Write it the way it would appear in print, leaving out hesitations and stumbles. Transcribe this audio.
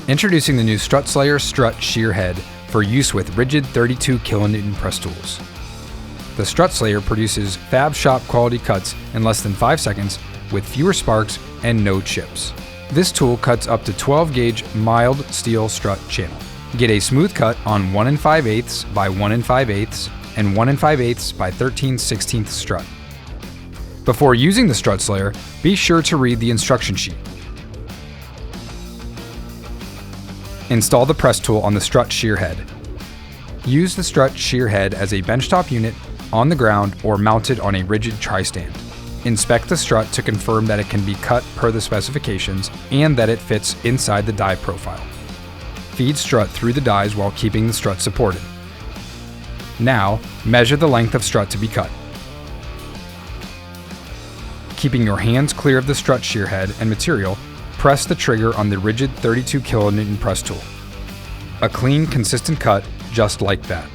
Introducing the new Strutslayer strut shear head for use with rigid 32 kilonewton press tools. The Strutslayer produces fab shop quality cuts in less than 5 seconds with fewer sparks and no chips. This tool cuts up to 12 gauge mild steel strut channel. Get a smooth cut on 1 5/8 by 1 5/8 and 1 5/8 by 13/16 strut. Before using the Strutslayer, be sure to read the instruction sheet. Install the press tool on the strut shear head. Use the strut shear head as a benchtop unit on the ground or mounted on a rigid tri-stand. Inspect the strut to confirm that it can be cut per the specifications and that it fits inside the die profile. Feed strut through the dies while keeping the strut supported. Now, measure the length of strut to be cut. Keeping your hands clear of the strut shear head and material, press the trigger on the rigid 32 kilonewton press tool. A clean, consistent cut just like that.